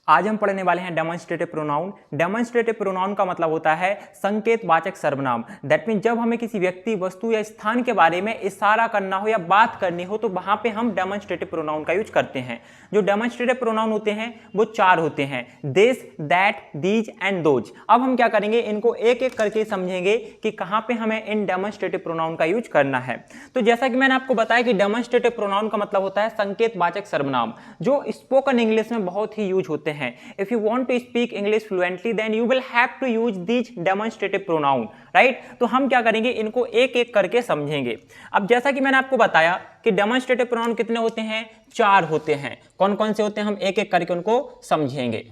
आज हम पढ़ने वाले हैं डेमोन्स्ट्रेटिव प्रोनाउन। डेमोन्स्ट्रेटिव प्रोनाउन का मतलब होता है संकेतवाचक सर्वनाम। दैट मीन जब हमें किसी व्यक्ति, वस्तु या स्थान के बारे में इशारा करना हो या बात करनी हो तो वहां पे हम डेमोन्स्ट्रेटिव प्रोनाउन का यूज करते हैं। जो डेमोन्स्ट्रेटिव प्रोनाउन होते हैं वो 4 होते हैं, this, that, these and those. अब हम क्या करेंगे, इनको एक एक करके समझेंगे कि कहां पे हमें इन डेमोन्स्ट्रेटिव प्रोनाउन का यूज करना है। तो जैसा कि मैंने आपको बताया कि डेमोन्स्ट्रेटिव प्रोनाउन का मतलब होता है संकेतवाचक सर्वनाम, जो स्पोकन इंग्लिश में बहुत ही यूज होते हैं। If you want to speak English fluently, then you will have to use these demonstrative pronoun, right? तो हम क्या करेंगे, इनको एक एक करके समझेंगे। अब जैसा कि मैंने आपको बताया कि demonstrative pronoun कितने होते हैं, 4 होते हैं। कौन कौन से होते हैं, हम एक एक करके उनको समझेंगे।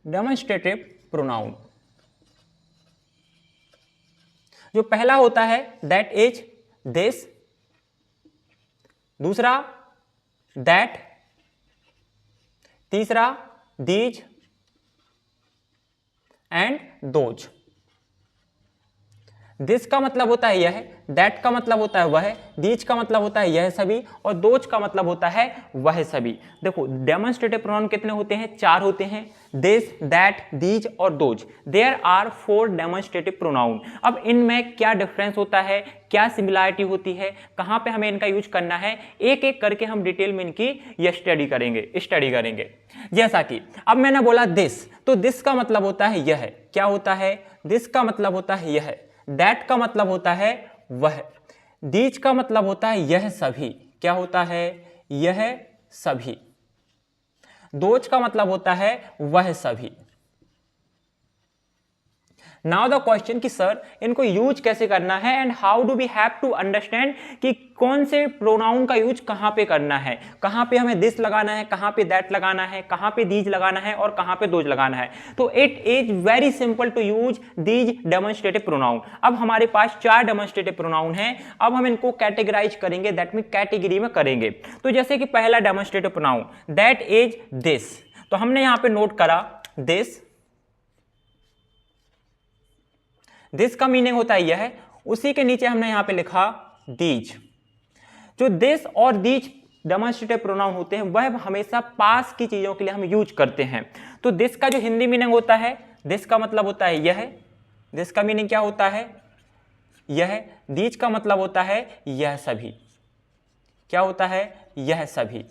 डेमोन्स्ट्रेटिव प्रोनाउन, जो पहला होता है दैट इज, दिस, दूसरा दैट, तीसरा दीज एंड दोज। दिस का मतलब होता है यह, दैट का मतलब होता है वह, दीज का मतलब होता है यह सभी, और दोज का मतलब होता है वह सभी। देखो डेमोन्स्ट्रेटिव प्रोनाउन कितने होते हैं, 4 होते हैं, दिस, दैट, दीज और those. There are 4 demonstrative pronoun. अब इनमें क्या डिफरेंस होता है, क्या सिमिलरिटी होती है, कहां पे हमें इनका यूज करना है, एक एक करके हम डिटेल में इनकी स्टडी करेंगे। जैसा कि अब मैंने बोला दिस, तो दिस का मतलब होता है यह, क्या होता है, दिस का मतलब होता है यह, दैट का मतलब होता है वह, दीज का मतलब होता है यह सभी, क्या होता है, यह सभी, दोज का मतलब होता है वह सभी। नाउ द क्वेश्चन कि सर इनको यूज कैसे करना है and how do we have to understand कि कौन से प्रोनाउन का यूज कहां पे करना है, कहां पे हमें दिस लगाना है, कहां पे दैट लगाना है, कहां पे दीज लगाना है और कहां पे दोज लगाना है। तो it is very simple to use these demonstrative pronoun. अब हमारे पास 4 डेमोन्स्ट्रेटिव प्रोनाउन हैं, अब हम इनको कैटेगराइज करेंगे, दैट मीन कैटेगरी में करेंगे। तो जैसे कि पहला demonstrative pronoun that is this, तो हमने यहां पे नोट करा दिस, दिस का मीनिंग होता है यह, उसी के नीचे हमने यहां पे लिखा दीज। जो दिस और दीज डेमोन्स्ट्रेटिव प्रोनाउन होते हैं वह हमेशा पास की चीजों के लिए हम यूज करते हैं। तो दिस का जो हिंदी मीनिंग होता है, दिस का मतलब होता है यह, दिस का मीनिंग क्या होता है, यह, दीज का मतलब होता है यह सभी, क्या होता है, यह सभी।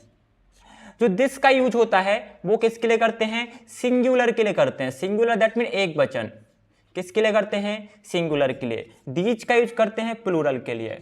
जो दिस का यूज होता है वो किसके लिए करते हैं, सिंगुलर के लिए करते हैं। सिंगुलर दैट मीन एक वचन, किसके लिए करते हैं, सिंगुलर के लिए। दीज का यूज करते हैं प्लूरल के लिए,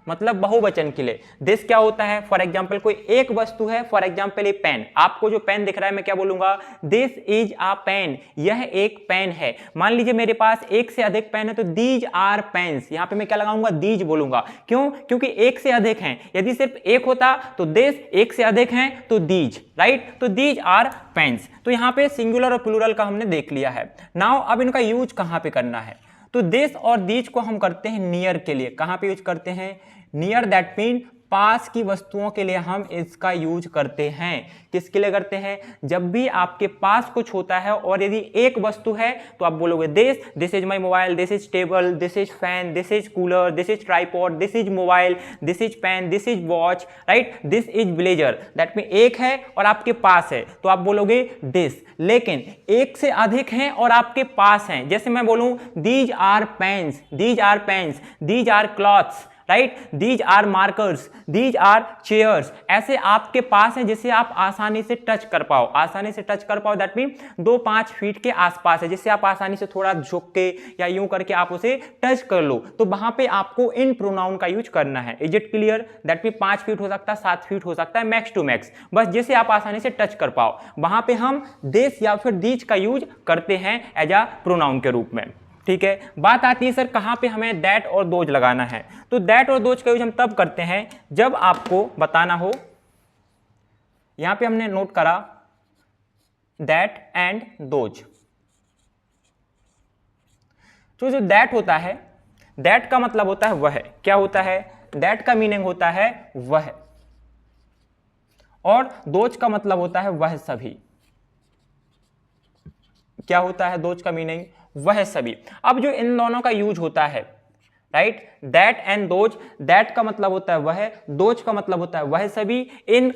मतलब बहुवचन के लिए। दिस क्या होता है, फॉर एग्जांपल कोई एक वस्तु है, फॉर एग्जांपल ये पेन, आपको जो पेन दिख रहा है मैं क्या बोलूंगा, दिस इज अ पेन, यह एक पेन है। मान लीजिए मेरे पास एक से अधिक पेन है तो दीज आर पेन्स, यहां पे मैं क्या लगाऊंगा, दीज बोलूंगा। क्यों, क्योंकि एक से अधिक हैं, यदि सिर्फ एक होता तो दिस, एक से अधिक हैं तो दीज, राइट। तो दीज आर पेन्स। तो यहां पे सिंगुलर और प्लूरल का हमने देख लिया है। नाउ अब इनका यूज कहां पे करना है, तो दिस और दीज को हम करते हैं नियर के लिए। कहां पे यूज करते हैं, नियर, दैट मीन पास की वस्तुओं के लिए हम इसका यूज करते हैं। किसके लिए करते हैं, जब भी आपके पास कुछ होता है और यदि एक वस्तु है तो आप बोलोगे this is my mobile, this is table, this is fan, this is cooler, this is tripod, this is mobile, this is pen, this is watch, right, this is blazer. That mean एक है और आपके पास है तो आप बोलोगे this. लेकिन एक से अधिक हैं और आपके पास हैं, जैसे मैं बोलूं these are pens, these are pens, these are clothes, right, these are markers, these are chairs. ऐसे आपके पास है जिसे आप आसानी से टच कर पाओ, आसानी से टच कर पाओ, दैट मीन 2-5 फीट के आसपास है, जिससे आप आसानी से थोड़ा झुक के या यूं करके आप उसे टच कर लो। तो वहां पे आपको इन प्रोनाउन का यूज करना है। Is it clear, that mean 5 feet हो सकता है, 7 फीट हो सकता है, मैक्स टू मैक्स, बस जिसे आप आसानी से टच कर पाओ, वहां पे हम दिस या फिर दीज का यूज करते हैं एज अ प्रोनाउन के रूप में। ठीक है, बात आती है सर कहां पे हमें दैट और दोज लगाना है। तो दैट और दोज का यूज हम तब करते हैं जब आपको बताना हो, यहां पे हमने नोट करा दैट एंड दोज। तो जो दैट होता है, दैट का मतलब होता है वह, क्या होता है, दैट का मीनिंग होता है वह, और दोज का मतलब होता है वह सभी। क्या होता है दोज का मीनिंग, वह सभी। अब जो इन दोनों का यूज होता है right. That and those, that का मतलब होता है वह, दोज का मतलब होता है वह सभी। इन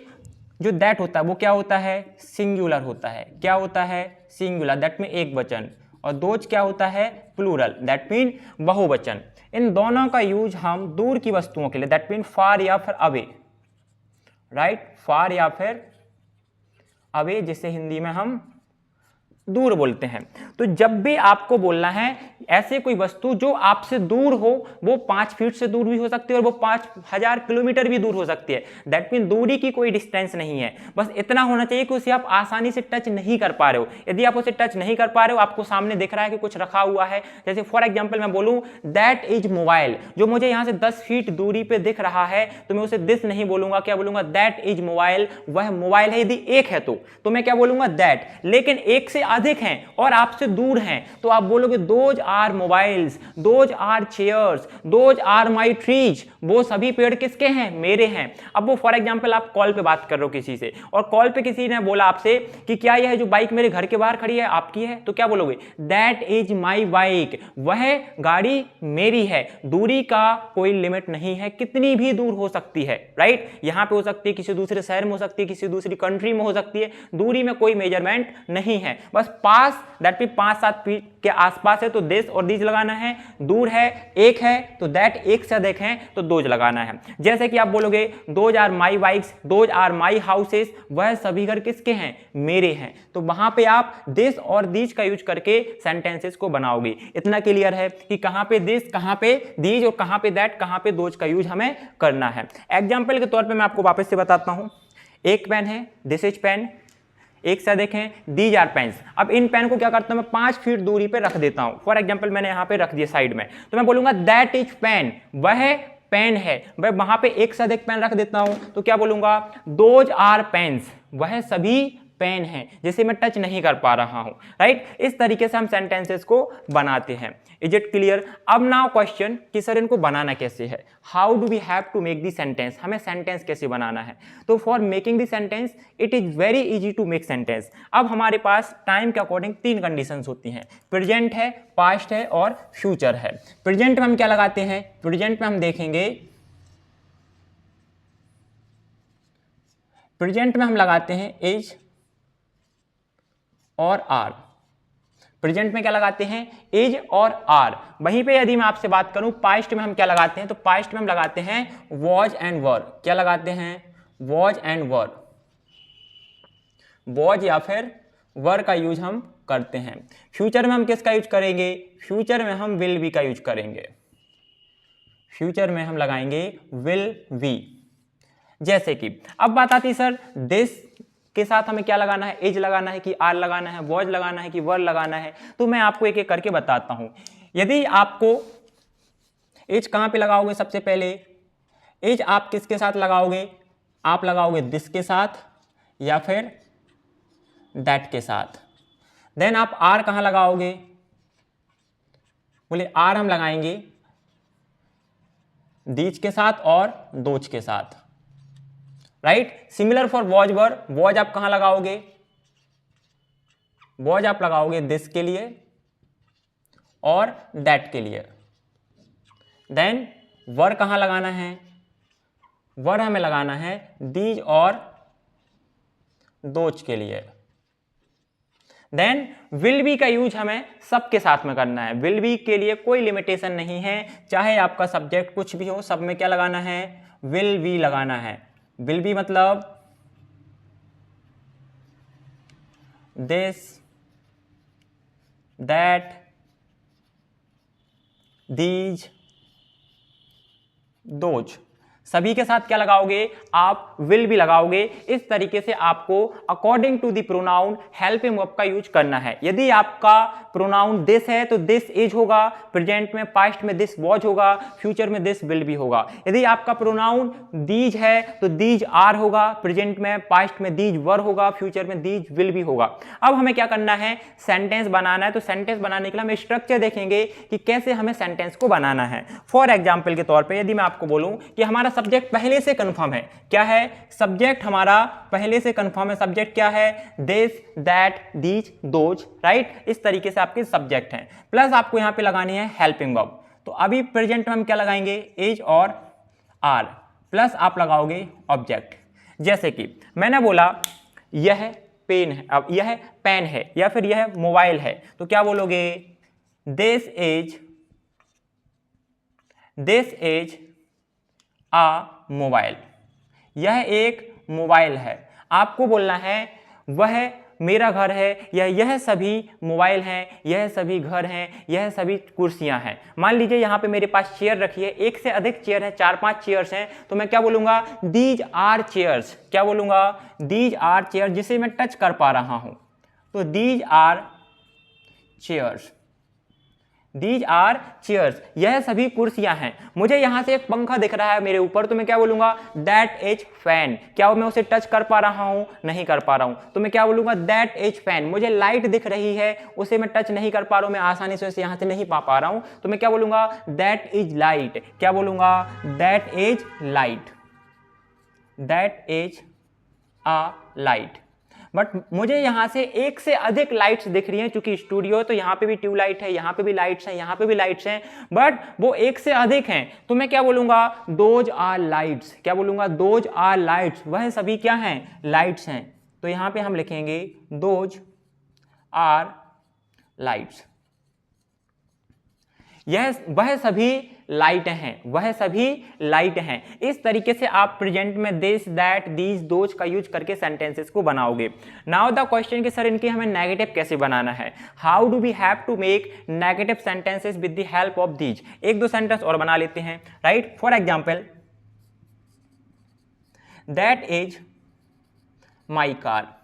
जो दैट होता है वो क्या होता है, सिंगुलर होता है। क्या होता है, सिंगुलर, दैट में एक वचन। और दोज क्या होता है, प्लूरल, दैट मीन बहुवचन। इन दोनों का यूज हम दूर की वस्तुओं के लिए, दैट मीन फार या फिर अवे, राइट, फार या फिर अवे, जिसे हिंदी में हम दूर बोलते हैं। तो जब भी आपको बोलना है ऐसे कोई वस्तु जो आपसे दूर हो, वो 5 फीट से दूर भी हो सकती है और वो 5000 किलोमीटर भी दूर हो सकती है। दैट मीन दूरी की कोई डिस्टेंस नहीं है, बस इतना होना चाहिए कि उसे आप आसानी से टच नहीं कर पा रहे हो। यदि आप उसे टच नहीं कर पा रहे हो, आपको सामने दिख रहा है कि कुछ रखा हुआ है, जैसे फॉर एग्जाम्पल मैं बोलूं दैट इज मोबाइल, जो मुझे यहां से 10 फीट दूरी पे दिख रहा है, तो मैं उसे दिस नहीं बोलूंगा, क्या बोलूंगा, दैट इज मोबाइल, वह मोबाइल है। यदि एक है तो मैं क्या बोलूंगा, दैट। लेकिन एक से अधिक हैं और आपसे दूर हैं तो आप बोलोगे those are mobiles, those are chairs, those are my trees, वो सभी पेड़ किसके हैं, मेरे हैं। अब वो फॉर एग्जांपल आप कॉल पे बात कर रहे हो किसी से, और कॉल पे किसी ने बोला आपसे कि क्या यह जो बाइक मेरे घर के बाहर खड़ी है आपकी है, तो क्या बोलोगे, दैट इज माई बाइक, वह गाड़ी मेरी है। दूरी का कोई लिमिट नहीं है, कितनी भी दूर हो सकती है, राइट। यहां पे हो सकती है, किसी दूसरे शहर में हो सकती है, किसी दूसरी कंट्री में हो सकती है, दूरी में कोई मेजरमेंट नहीं है। बस पास, दैट मीन 5-7 फीट के आसपास है तो दिस और दीज लगाना है, दूर है, एक है तो दैट, एक से अधिक है तो दोज लगाना है। जैसे कि आप बोलोगे those are my bikes, those are my houses, वह सभी घर किसके हैं, मेरे हैं। तो वहां पे आप दिस और दीज का यूज करके सेंटेंसेस को बनाओगे। इतना क्लियर है कि कहां पे दिस, कहां पे दीज और कहां पे दैट, कहां पे दोज का यूज हमें करना है। एग्जाम्पल के तौर पर मैं आपको वापस से बताता हूं। एक पेन है, दिस इज पेन, एक से देखें, दीज आर पेन्स। अब इन पेन को क्या करता हूं मैं, 5 फीट दूरी पे रख देता हूं। फॉर एग्जांपल मैंने यहां पे रख दिया साइड में, तो मैं बोलूंगा दैट इज पेन, वह पेन है। मैं वहां पे एक से अधिक पेन रख देता हूं तो क्या बोलूंगा, दोज आर पेन्स, वह सभी पेन है, जिसे मैं टच नहीं कर पा रहा हूं, राइट। इस तरीके से हम सेंटेंसेस को बनाते हैं। Is it clear. अब नाउ क्वेश्चन कि सर इनको बनाना कैसे है, how do we have to make the sentence, हमें सेंटेंस कैसे बनाना है। तो for making the sentence it is very easy to make sentence. अब हमारे पास टाइम के अकॉर्डिंग 3 कंडीशंस होती हैं, प्रेजेंट है, पास्ट है और फ्यूचर है। प्रेजेंट में हम क्या लगाते हैं, प्रेजेंट में हम देखेंगे, प्रेजेंट में हम लगाते हैं इज और आर। प्रेजेंट में क्या लगाते हैं, इज और आर। वहीं पे यदि मैं आपसे बात करूं पास्ट में हम क्या लगाते हैं, तो पास्ट में हम लगाते हैं वॉज एंड वर। क्या लगाते हैं, वॉज एंड वर, वॉज या फिर वर का यूज हम करते हैं। फ्यूचर में हम किसका यूज करेंगे, फ्यूचर में हम विल बी का यूज करेंगे। फ्यूचर में हम लगाएंगे विल बी। जैसे कि अब बात आती है सर दिस के साथ हमें क्या लगाना है, एज लगाना है कि आर लगाना है, वॉज लगाना है कि वर लगाना है। तो मैं आपको एक एक करके बताता हूं। यदि आपको एज कहां पे लगाओगे, सबसे पहले एज आप किसके साथ लगाओगे, आप लगाओगे दिस के साथ या फिर दैट के साथ। देन आप आर कहां लगाओगे, बोले आर हम लगाएंगे दीज के साथ और दोज के साथ, right. Similar for was were, was आप कहां लगाओगे, वॉज आप लगाओगे दिस के लिए और दैट के लिए। देन वर कहां लगाना है, वर हमें लगाना है दीज और दोज के लिए। देन विल बी का यूज हमें सबके साथ में करना है। विल बी के लिए कोई लिमिटेशन नहीं है, चाहे आपका सब्जेक्ट कुछ भी हो, सब में क्या लगाना है, विल बी लगाना है। विल बी मतलब दिस, दैट, दीज, दोज, सभी के साथ क्या लगाओगे, आप विल भी लगाओगे। इस तरीके से आपको according to the pronoun helping verb का यूज करना है। यदि आपका प्रोनाउन दिस है तो दिस इज होगा, प्रेजेंट में पास्ट में दिस वॉज होगा, फ्यूचर में दिस विल भी होगा। यदि आपका प्रोनाउन दीज है तो दीज आर होगा, प्रेजेंट में, पास्ट में दीज वर होगा, फ्यूचर में दीज विल भी होगा। अब हमें क्या करना है, सेंटेंस बनाना है। तो सेंटेंस बनाने के लिए हम स्ट्रक्चर देखेंगे कि कैसे हमें सेंटेंस को बनाना है। फॉर एग्जाम्पल के तौर पर यदि मैं आपको बोलूं कि हमारा सब्जेक्ट पहले से कंफर्म है, क्या है, सब्जेक्ट हमारा पहले से कंफर्म है। सब्जेक्ट क्या है, this, that, these, those, right. इस तरीके से आपके सब्जेक्ट हैं। प्लस आपको यहां पे लगानी है हेल्पिंग वर्ब। तो अभी प्रेजेंट में हम क्या लगाएंगे, इज और आर प्लस आप लगाओगे ऑब्जेक्ट। जैसे कि मैंने बोला यह पेन है, अब यह पेन है या फिर यह मोबाइल है, तो क्या बोलोगे, दिस इज आ मोबाइल, यह एक मोबाइल है। आपको बोलना है वह मेरा घर है या यह सभी मोबाइल हैं, यह सभी घर हैं, यह सभी कुर्सियां हैं। मान लीजिए यहाँ पे मेरे पास चेयर रखी है, एक से अधिक चेयर है, 4-5 चेयर्स हैं, तो मैं क्या बोलूंगा, दीज आर चेयर्स। क्या बोलूंगा, दीज आर चेयर, जिसे मैं टच कर पा रहा हूं, तो these are chairs, these are chairs, यह सभी कुर्सियां हैं। मुझे यहां से एक पंखा दिख रहा है मेरे ऊपर, तो मैं क्या बोलूंगा, दैट इज फैन। क्या मैं उसे टच कर पा रहा हूं, नहीं कर पा रहा हूं, तो मैं क्या बोलूंगा, दैट इज फैन। मुझे लाइट दिख रही है, उसे मैं टच नहीं कर पा रहा हूं, मैं आसानी से उसे यहां से नहीं पा रहा हूं, तो मैं क्या बोलूंगा, दैट इज लाइट। क्या बोलूंगा, that is light, that is a light. But मुझे यहां से एक से अधिक लाइट्स दिख रही हैं, क्योंकि स्टूडियो तो यहां पे भी ट्यूबलाइट है, यहां पे भी लाइट्स हैं, यहां पे भी लाइट्स हैं, बट वो एक से अधिक हैं, तो मैं क्या बोलूंगा, दोज आर लाइट्स। क्या बोलूंगा, दोज आर लाइट्स, वह सभी क्या हैं, लाइट्स हैं। तो यहां पे हम लिखेंगे दोज आर लाइट्स, यह वह सभी लाइट हैं, वह सभी लाइट हैं। इस तरीके से आप प्रेजेंट में दिस, दैट, दीज, दोज का यूज करके सेंटेंसेस को बनाओगे। नाउ द क्वेश्चन कि सर इनकी हमें नेगेटिव कैसे बनाना है, how do we have to make negative sentences with the help of these. एक दो सेंटेंस और बना लेते हैं, right. For example, that is my car,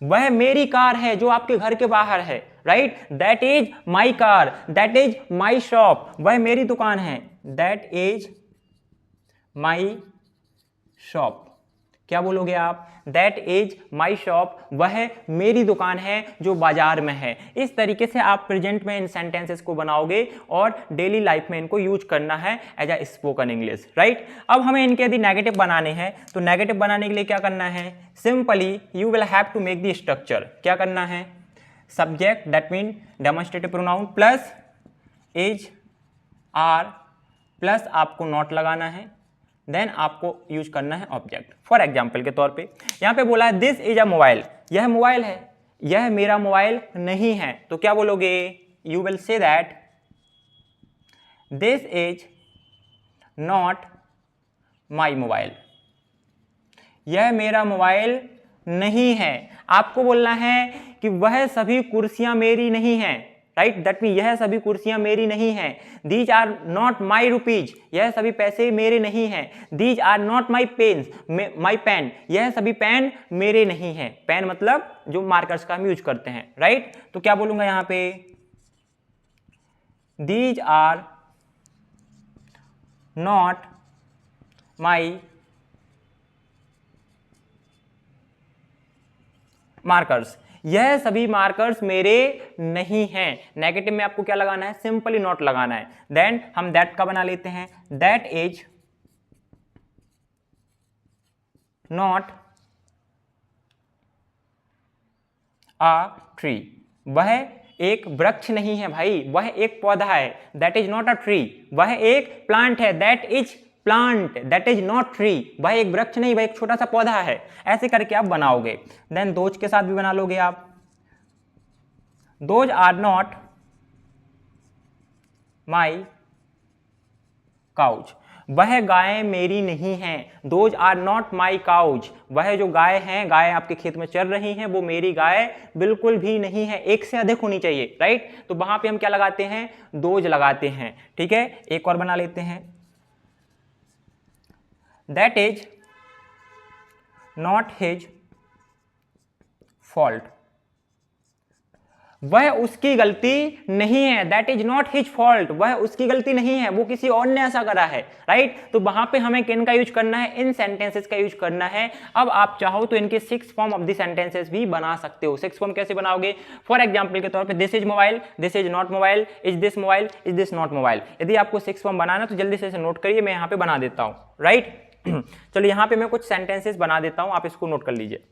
वह मेरी कार है जो आपके घर के बाहर है, right. That is my car, that is my shop, वह मेरी दुकान है, दैट इज माई शॉप। क्या बोलोगे आप, दैट इज माई शॉप, वह मेरी दुकान है जो बाजार में है। इस तरीके से आप प्रेजेंट में इन सेंटेंसेस को बनाओगे और डेली लाइफ में इनको यूज करना है as a spoken English, right. अब हमें इनके यदि नेगेटिव बनाने हैं, तो नेगेटिव बनाने के लिए क्या करना है, simply you will have to make the structure. क्या करना है, subject that mean demonstrative pronoun plus is are plus आपको नॉट लगाना है, देन आपको यूज करना है ऑब्जेक्ट। फॉर एग्जाम्पल के तौर पे यहां पे बोला है दिस इज अ मोबाइल, यह मोबाइल है, यह मेरा मोबाइल नहीं है, तो क्या बोलोगे, you will say that this is not my mobile, यह मेरा मोबाइल नहीं है। आपको बोलना है कि वह सभी कुर्सियां मेरी नहीं हैं, राइट। दैट मीन यह सभी कुर्सियां मेरी नहीं हैं। These are not my rupees, यह सभी पैसे मेरे नहीं हैं। These are not my pens, my pen, यह सभी पेन मेरे नहीं हैं। पेन मतलब जो मार्कर्स का हम यूज करते हैं, राइट। तो क्या बोलूंगा यहां पे, these are not my markers, यह सभी मार्कर्स मेरे नहीं हैं। नेगेटिव में आपको क्या लगाना है, सिंपली नॉट लगाना है। देन हम दैट का बना लेते हैं, that is not a tree, वह एक वृक्ष नहीं है भाई, वह एक पौधा है। That is not a tree, वह एक प्लांट है। That is plant, that is not tree, वह एक वृक्ष नहीं, वह एक छोटा सा पौधा है। ऐसे करके आप बनाओगे। देन दोज के साथ भी बना लोगे आप, those are not my couch, वह गाय मेरी नहीं है। Those are not my couch, वह जो गाय हैं, गाय आपके खेत में चल रही हैं, वो मेरी गाय बिल्कुल भी नहीं है। एक से अधिक होनी चाहिए, राइट। तो वहां पे हम क्या लगाते हैं, दोज लगाते हैं, ठीक है। एक और बना लेते हैं, that is not his fault, वह उसकी गलती नहीं है। That is not his fault, वह उसकी गलती नहीं है, वो किसी और ने ऐसा करा है, राइट। तो वहां पे हमें किन का यूज करना है, इन सेंटेंसेस का यूज करना है। अब आप चाहो तो इनके 6 फॉर्म ऑफ द सेंटेंसेस भी बना सकते हो। 6 फॉर्म कैसे बनाओगे, फॉर एग्जाम्पल के तौर पे this is mobile, this is not mobile, is this mobile, is this not mobile. यदि आपको 6 फॉर्म बनाना तो जल्दी से इसे नोट करिए, मैं यहाँ पे बना देता हूँ, राइट। चलो यहाँ पे मैं कुछ सेंटेंसेस बना देता हूँ, आप इसको नोट कर लीजिए।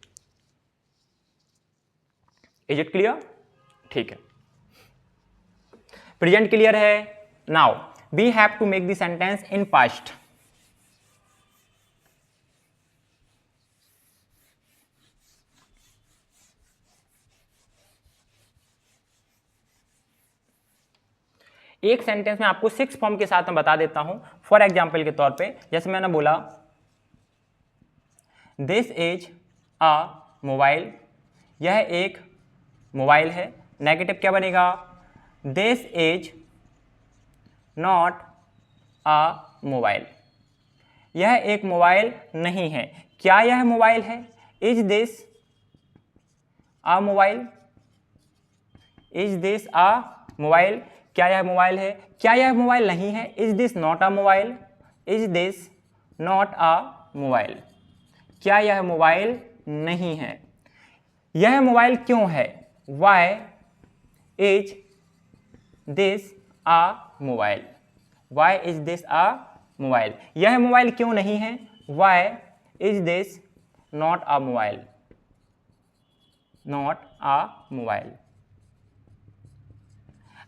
इज इट क्लियर, ठीक है। प्रेजेंट क्लियर है। Now we have to make the sentence in past. एक सेंटेंस में आपको 6 फॉर्म के साथ मैं बता देता हूं। फॉर एग्जाम्पल के तौर पे जैसे मैंने बोला दिस इज अ मोबाइल, यह एक मोबाइल है। नेगेटिव क्या बनेगा? This is not a mobile, यह एक मोबाइल नहीं है। क्या यह मोबाइल है? Is this a mobile? Is this a mobile? क्या यह मोबाइल है? क्या यह मोबाइल नहीं है? Is this not a mobile? Is this not a mobile? क्या यह मोबाइल नहीं है? यह मोबाइल क्यों है? Why is this a mobile? Why is this a mobile? यह मोबाइल क्यों नहीं है? Why is this not a mobile? Not a mobile.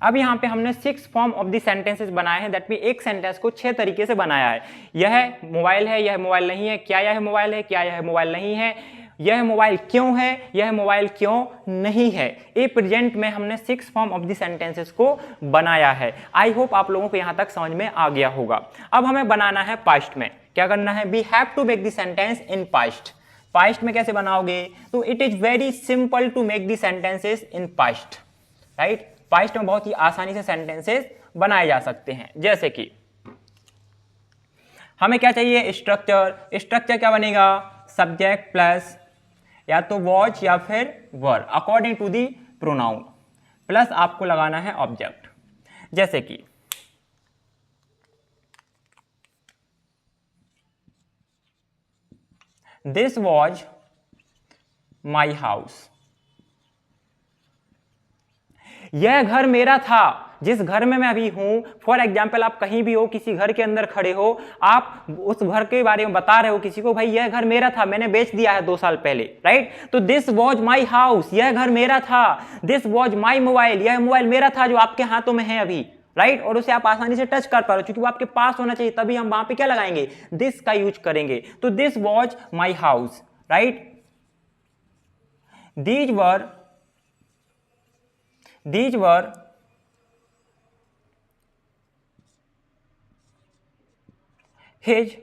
अब यहाँ पे हमने 6 फॉर्म ऑफ द सेंटेंसेस बनाए हैं। दैट मीन एक सेंटेंस को 6 तरीके से बनाया है। यह मोबाइल है, यह मोबाइल नहीं है, क्या यह मोबाइल है, क्या यह मोबाइल नहीं है, यह मोबाइल क्यों है, यह मोबाइल क्यों नहीं है। ए प्रेजेंट में हमने 6 फॉर्म ऑफ द सेंटेंसेस को बनाया है। आई होप आप लोगों को यहाँ तक समझ में आ गया होगा। अब हमें बनाना है पास्ट में। क्या करना है? We have to make the sentence in past. Past में कैसे बनाओगे? तो it is very simple to make the sentences in past, right. Past में बहुत ही आसानी से सेंटेंसेस बनाए जा सकते हैं। जैसे कि हमें क्या चाहिए? स्ट्रक्चर। स्ट्रक्चर क्या बनेगा? सब्जेक्ट प्लस या तो वॉच या फिर were according to the pronoun, plus आपको लगाना है ऑब्जेक्ट। जैसे कि दिस वॉज माई हाउस, यह घर मेरा था। जिस घर में मैं अभी हूं, फॉर एग्जाम्पल आप कहीं भी हो, किसी घर के अंदर खड़े हो, आप उस घर के बारे में बता रहे हो किसी को, भाई यह घर मेरा था, मैंने बेच दिया है 2 साल पहले, राइट। तो दिस वॉज माई हाउस, यह घर मेरा था। दिस वॉज माई मोबाइल, यह मोबाइल मेरा था जो आपके हाथों में है अभी, राइट। और उसे आप आसानी से टच कर पा रहे हो क्योंकि वो आपके पास होना चाहिए, तभी हम वहां पे क्या लगाएंगे? दिस का यूज करेंगे। तो this was my house, right. These were his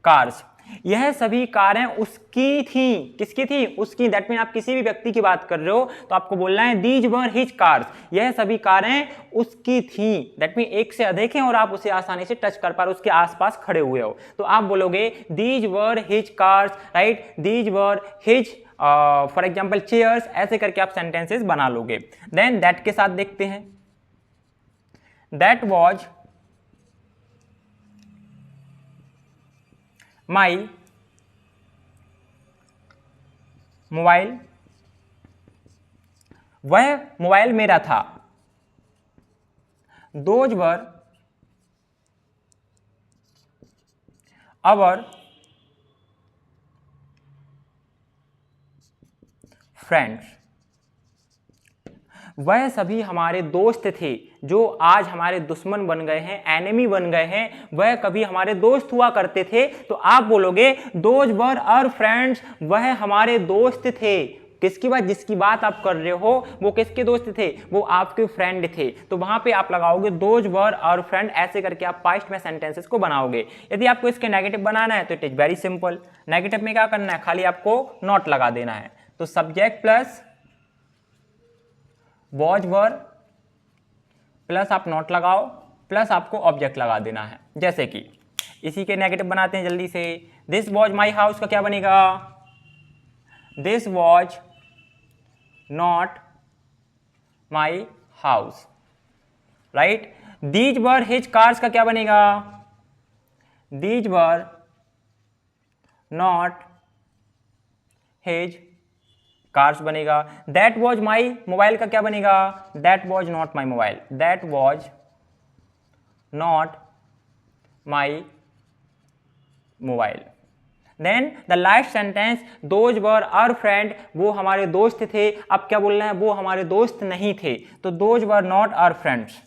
cars, यह सभी कारें उसकी थी। किसकी थी? उसकी। दैट मीन आप किसी भी व्यक्ति की बात कर रहे हो तो आपको बोलना है दीज वर हिज कार्स, यह सभी कारें उसकी थी। दैट मीन एक से अधिक है और आप उसे आसानी से टच कर पा रहे हो, उसके आसपास खड़े हुए हो, तो आप बोलोगे these were his cars, right. These were his for example chairs, ऐसे करके आप सेंटेंसेस बना लोगे। देन दैट के साथ देखते हैं। दैट वॉज माई मोबाइल, वह मोबाइल मेरा था। दोज वर आवर फ्रेंड्स, वह सभी हमारे दोस्त थे जो आज हमारे दुश्मन बन गए हैं, एनिमी बन गए हैं। वह कभी हमारे दोस्त हुआ करते थे, तो आप बोलोगे दोज वर आवर फ्रेंड्स, वह हमारे दोस्त थे। किसकी बात? जिसकी बात आप कर रहे हो वो किसके दोस्त थे? वो आपके फ्रेंड थे, तो वहां पे आप लगाओगे दोज वर आवर फ्रेंड, ऐसे करके आप पास्ट में सेंटेंसेस को बनाओगे। यदि आपको इसके नेगेटिव बनाना है तो it is very simple. Negative में क्या करना है? खाली आपको नॉट लगा देना है। तो subject plus was were plus आप नॉट लगाओ, प्लस आपको ऑब्जेक्ट लगा देना है। जैसे कि इसी के नेगेटिव बनाते हैं जल्दी से। दिस वॉज माई हाउस का क्या बनेगा? This was not my house, right. These were his cars का क्या बनेगा? These were not his cars बनेगा। दैट वॉज माई मोबाइल का क्या बनेगा? That was not my mobile, that was not my mobile. Then the last sentence, those were our friend, वो हमारे दोस्त थे। अब क्या बोलना है? वो हमारे दोस्त नहीं थे, तो those were not our friends,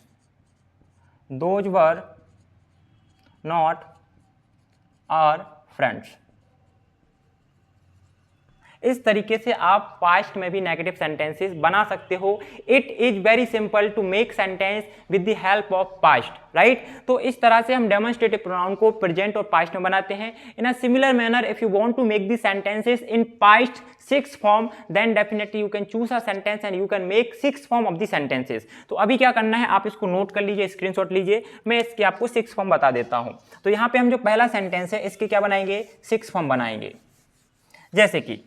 those were not our friends. इस तरीके से आप पास्ट में भी नेगेटिव सेंटेंसेस बना सकते हो। It is very simple to make sentence with the help of past, right. तो इस तरह से हम डेमोन्स्ट्रेटिव प्रोनाउन को प्रेजेंट और पास्ट में बनाते हैं। In a similar manner if you want to make the sentences in past 6 form then definitely you can choose a sentence and you can make 6 form of the sentences. तो अभी क्या करना है, आप इसको नोट कर लीजिए, स्क्रीनशॉट लीजिए, मैं इसके आपको 6 फॉर्म बता देता हूं। तो यहां पे हम जो पहला सेंटेंस है इसके क्या बनाएंगे, 6 फॉर्म बनाएंगे। जैसे कि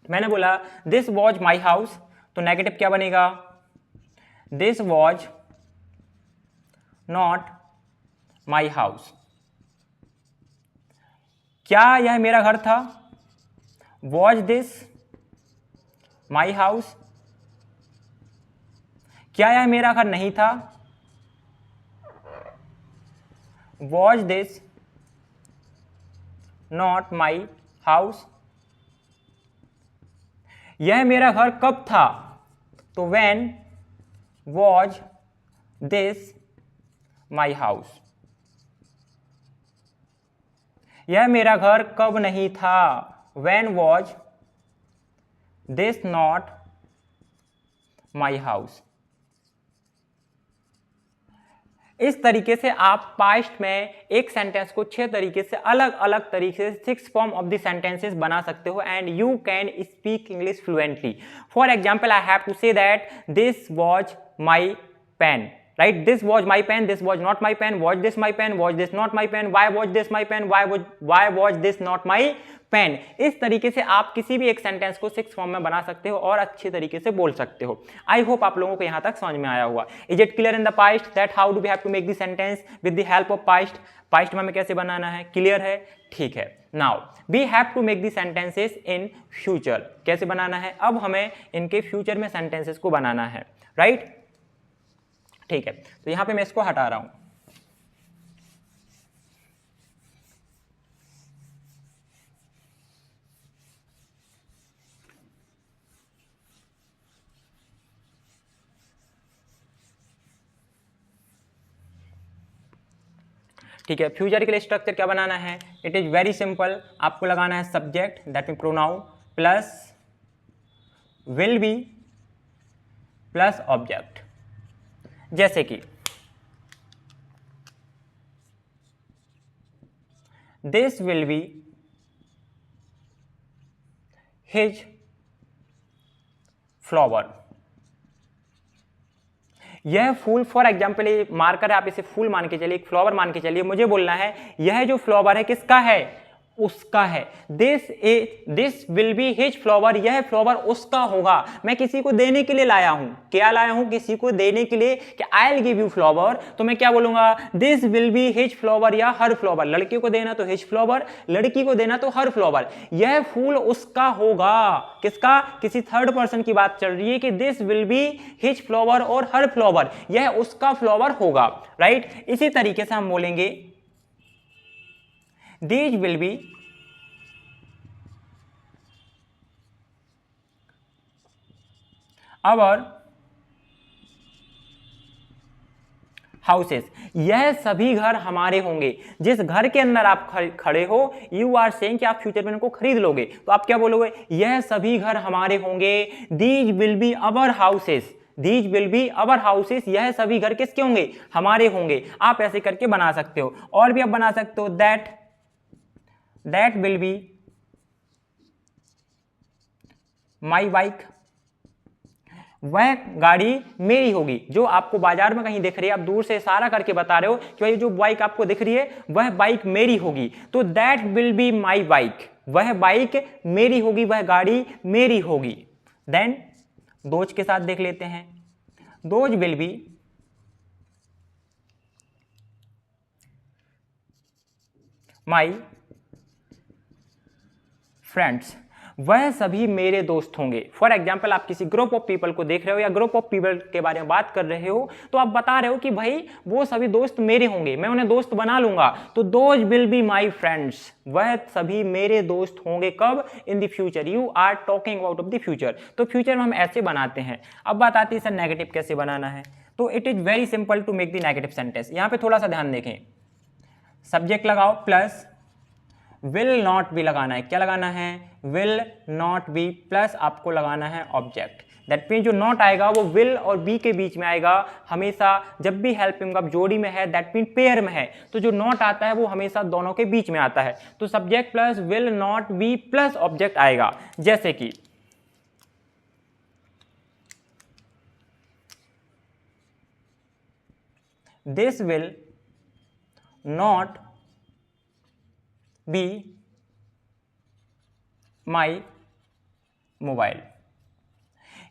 मैंने बोला दिस वॉज माई हाउस, तो नेगेटिव क्या बनेगा, this was not my house. क्या यह मेरा घर था, वॉज दिस माई हाउस। क्या यह मेरा घर नहीं था, was this not my house. यह मेरा घर कब था, तो when was this my house. यह मेरा घर कब नहीं था, when was this not my house. इस तरीके से आप पास्ट में एक सेंटेंस को 6 तरीके से अलग अलग तरीके से 6 फॉर्म ऑफ द सेंटेंसेस बना सकते हो and you can speak English fluently. For example I have to say that this was my pen, right? This was my pen, this was not my pen, was this my pen, was this not my pen, why was this my pen, why was this not my pen। इस तरीके से आप किसी भी एक sentence को 6 form में बना सकते हो और अच्छे तरीके से बोल सकते हो। आई होप आप लोगों को यहां तक समझ में आया हुआ। Is it clear in the past that how do we have to make the sentence with the help of past. Past में हमें कैसे बनाना है, क्लियर है, ठीक है। Now we have to make the sentences in future. कैसे बनाना है, अब हमें इनके फ्यूचर में सेंटेंसेस को बनाना है, राइट, ठीक है। तो यहां पे मैं इसको हटा रहा हूं। ठीक है, फ्यूचर के लिए स्ट्रक्चर क्या बनाना है, इट इज वेरी सिंपल। आपको लगाना है subject that mean pronoun plus will be plus object. जैसे कि this will be his flower. यह फूल, फॉर एग्जाम्पल ये मार्कर है, आप इसे फूल मान के चलिए, एक फ्लावर मान के चलिए, मुझे बोलना है यह जो फ्लावर है किसका है, उसका है। This will be his flower, यह फ्लावर उसका होगा। मैं किसी को देने के लिए लाया हूं, क्या लाया हूं, किसी को देने के लिए कि I will give you flower, तो मैं क्या बोलूंगा, this will be his flower या हर फ्लावर। लड़के को देना तो हिज फ्लावर, लड़की को देना तो हर फ्लावर। यह फूल उसका होगा, किसका, किसी थर्ड पर्सन की बात चल रही है कि this will be his flower और हर फ्लावर, यह उसका फ्लावर होगा, राइट। इसी तरीके से हम बोलेंगे these will be our houses। यह सभी घर हमारे होंगे। जिस घर के अंदर आप खड़े हो, यू आर सेइंग कि आप फ्यूचर में इनको खरीद लोगे, तो आप क्या बोलोगे, यह सभी घर हमारे होंगे। these will be our houses, these will be our houses, यह सभी घर किसके होंगे, हमारे होंगे। आप ऐसे करके बना सकते हो। और भी आप बना सकते हो that will be my bike, वह गाड़ी मेरी होगी। जो आपको बाजार में कहीं दिख रही है, आप दूर से इशारा करके बता रहे हो कि भाई जो बाइक आपको दिख रही है वह बाइक मेरी होगी, तो that will be my bike, वह बाइक मेरी होगी, वह गाड़ी मेरी होगी। देन दोज के साथ देख लेते हैं, those will be my friends, वह सभी मेरे दोस्त होंगे। फॉर एग्जाम्पल आप किसी ग्रुप ऑफ पीपल को देख रहे हो या ग्रुप ऑफ पीपल के बारे में बात कर रहे हो, तो आप बता रहे हो कि भाई वो सभी दोस्त मेरे होंगे, मैं उन्हें दोस्त बना लूंगा, तो those will be my friends, वह सभी मेरे दोस्त होंगे। कब, in the future, you are talking about of the future. तो फ्यूचर में हम ऐसे बनाते हैं। अब बात आती है सर नेगेटिव कैसे बनाना है। तो it is very simple to make the negative sentence. यहां पे थोड़ा सा ध्यान देखें, सब्जेक्ट लगाओ प्लस विल नॉट बी लगाना है। क्या लगाना है? विल नॉट बी प्लस आपको लगाना है ऑब्जेक्ट। दैट मीन जो नॉट आएगा वो विल और बी के बीच में आएगा हमेशा। जब भी हेल्पिंग वर्ब जोड़ी में है दैट मीन पेयर में है, तो जो नॉट आता है वो हमेशा दोनों के बीच में आता है। तो subject plus will not be plus object आएगा। जैसे कि this will not be my mobile.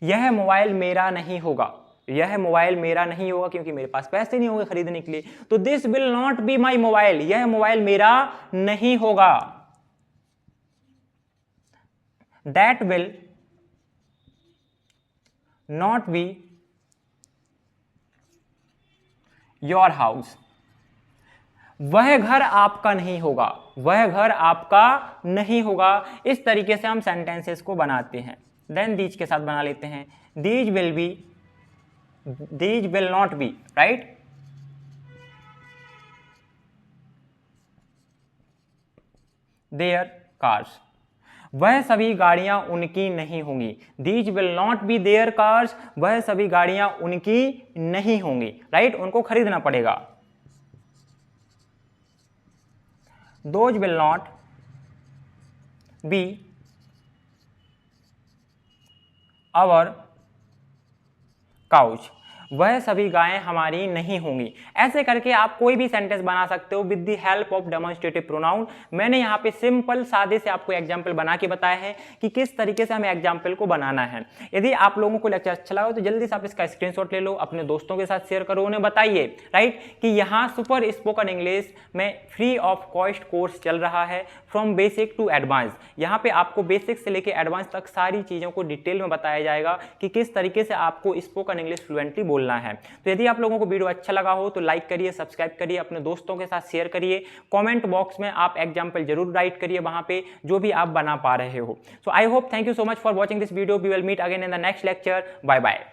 यह मोबाइल मेरा नहीं होगा, यह मोबाइल मेरा नहीं होगा क्योंकि मेरे पास पैसे नहीं होंगे खरीदने के लिए। तो this will not be my mobile, यह मोबाइल मेरा नहीं होगा। That will not be your house, वह घर आपका नहीं होगा, वह घर आपका नहीं होगा। इस तरीके से हम सेंटेंसेस को बनाते हैं। देन दीज के साथ बना लेते हैं, these will be, these will not be, right. Their cars, वह सभी गाड़ियां उनकी नहीं होंगी। These will not be their cars, वह सभी गाड़ियां उनकी नहीं होंगी, राइट, उनको खरीदना पड़ेगा। Those will not be our cows, वह सभी गायें हमारी नहीं होंगी। ऐसे करके आप कोई भी सेंटेंस बना सकते हो with the help of demonstrative pronoun. मैंने यहाँ पे सिंपल सादे से आपको एग्जाम्पल बना के बताया है कि किस तरीके से हमें एग्जाम्पल को बनाना है। यदि आप लोगों को लेक्चर अच्छा लगा तो जल्दी से आप इसका स्क्रीनशॉट ले लो, अपने दोस्तों के साथ शेयर करो, उन्हें बताइए, राइट, कि यहाँ सुपर स्पोकन इंग्लिश में फ्री ऑफ कॉस्ट कोर्स चल रहा है फ्रॉम बेसिक टू एडवांस। यहाँ पे आपको बेसिक से लेकर एडवांस तक सारी चीज़ों को डिटेल में बताया जाएगा कि किस तरीके से आपको स्पोकन इंग्लिश फ्लुएंटली बोलना है। तो यदि आप लोगों को वीडियो अच्छा लगा हो तो लाइक करिए, सब्सक्राइब करिए, अपने दोस्तों के साथ शेयर करिए। कमेंट बॉक्स में आप एग्जांपल जरूर राइट करिए वहां पे जो भी आप बना पा रहे हो। So I hope, thank you so much for watching this video. We will meet again in the next lecture. Bye bye.